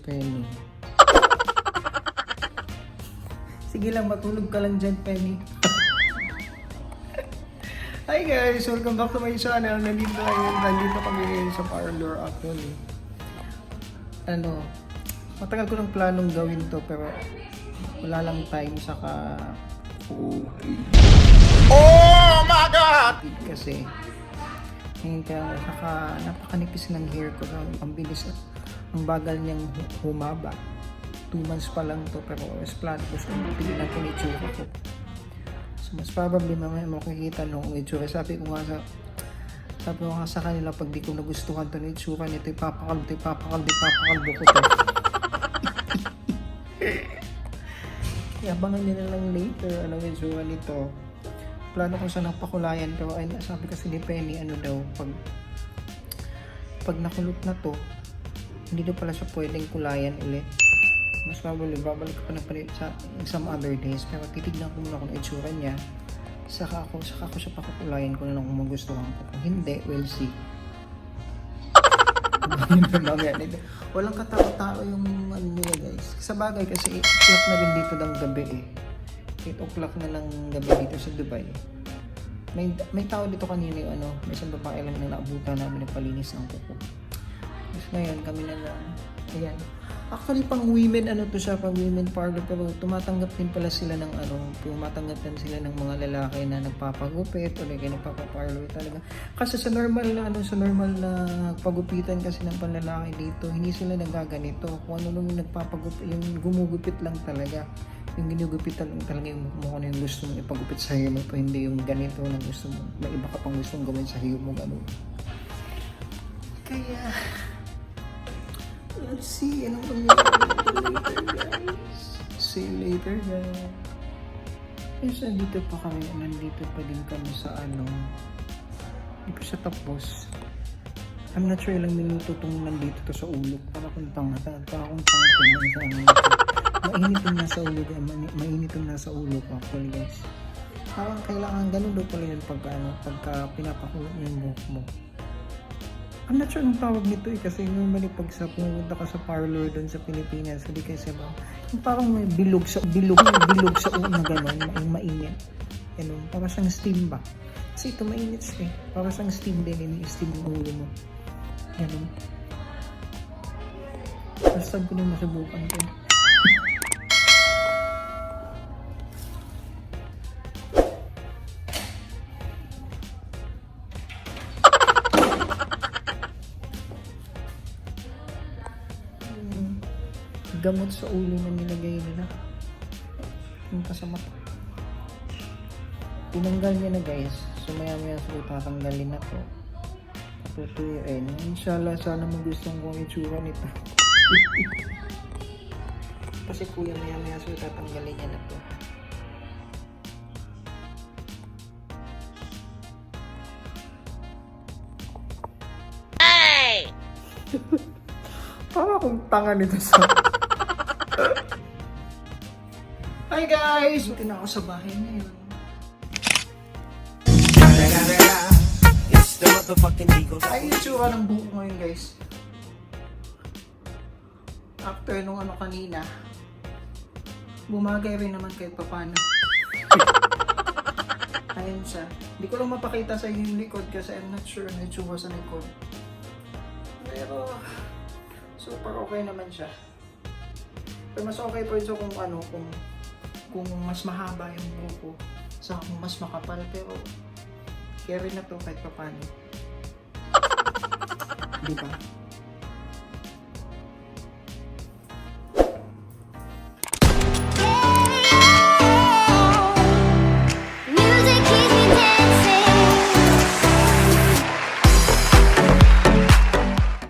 Penny. Sige lang, matulog ka lang dyan, Penny. Hi guys! Welcome back to my channel. Nandito kami ngayon sa parlor actually. Matagal ko ng planong gawin to pero wala lang time saka oh my god! Kasi ngayon kaya napakanipis ng hair ko. Ang bilis at ang bagal niyang humaba. 2 months pa lang to pero mas plan ko sa tingin natin itsura ko. So mas probably mamaya makikita nung itsura. Sabi ko nga sa kanila pag di ko nagustuhan to ng itsura nito, ipapakalbo ko to. Kaya abangan nyo na lang later anong itsura nito. Plano ko sa nagpakulayan pero ay sabi kasi ni Penny pag nakulot na to hindi na pala siya pwedeng kulayan ulit. Mas probably babalik ko na pala sa some other days pero titignan ko muna kung itsura niya saka ko siya pakukulayan ko na lang kung magustuhan ko. Kung hindi, we'll see. Walang katao-tao yung nila guys. Sa bagay kasi 8 o'clock na rin dito ng gabi 8 o'clock na lang gabi dito sa Dubai. May tao dito kanina yung may isang babae lang na naabutan namin na palinis ng kuko. Tapos ngayon kami na lang, ayan. Actually pang women to siya, pang women parlor pero tumatanggap din pala sila ng tumatanggap din sila ng mga lalaki na nagpapagupit o nagpapaparlor talaga. Kasi sa normal na pagupitan kasi ng panlalaki dito, hindi sila nagaganito. Kung ano nung nagpapagupit, yung gumugupit lang talaga. Yung ginugupitan lang talaga yung mukha na yung gusto mong ipagupit sa hiyo mo, hindi yung ganito na gusto mo. May iba ka pang gustong gawin sa hiyo mo, gano'n. Kaya let's see anong mangyayari later guys. See you later guys. Yes, nandito pa din kami sa hindi pa siya tapos. I'm not sure ilang minuto itong nandito to sa ulo. Para kung tanga mainit yung nasa ulo ko actually guys. Parang kailangan ganun daw pala yun pagka pinapakulot mo yung buhok mo. I'm not sure anong tawag nito kasi normally pag pumunta ka sa parlor doon sa Pilipinas, hindi kasi ba yung parang may bilog sa ulo na gano'n, yung mainit. Ganun, para siyang steam ba? Kasi ito mainit siya para siyang steam din, steam yung ulo mo. Ganun. First time ko nung nasubukan ko. Gamot sa ulo na nilagay nila yung kasama. Tinanggal niya na guys, so maya so tatanggalin na to, tutuyuin. Inshallah sana magustuhan ko ang itsura nito. Kasi kuya maya so tatanggalin niya na to. Hey! Para akong tanga nito sa Hi guys! Buti na ako sa bahay ngayon. Ay, yung tsura ng buhok ngayon guys. After nung kanina, bumagay rin naman kahit papano. Ayun siya. Hindi ko lang mapakita sa inyo yung likod kasi I'm not sure na itsura sa likod. Pero super okay naman siya. Pero mas okay po ito kung mas mahaba yung buhok ko sa kung mas makapal pero carry na to kahit papano. Diba?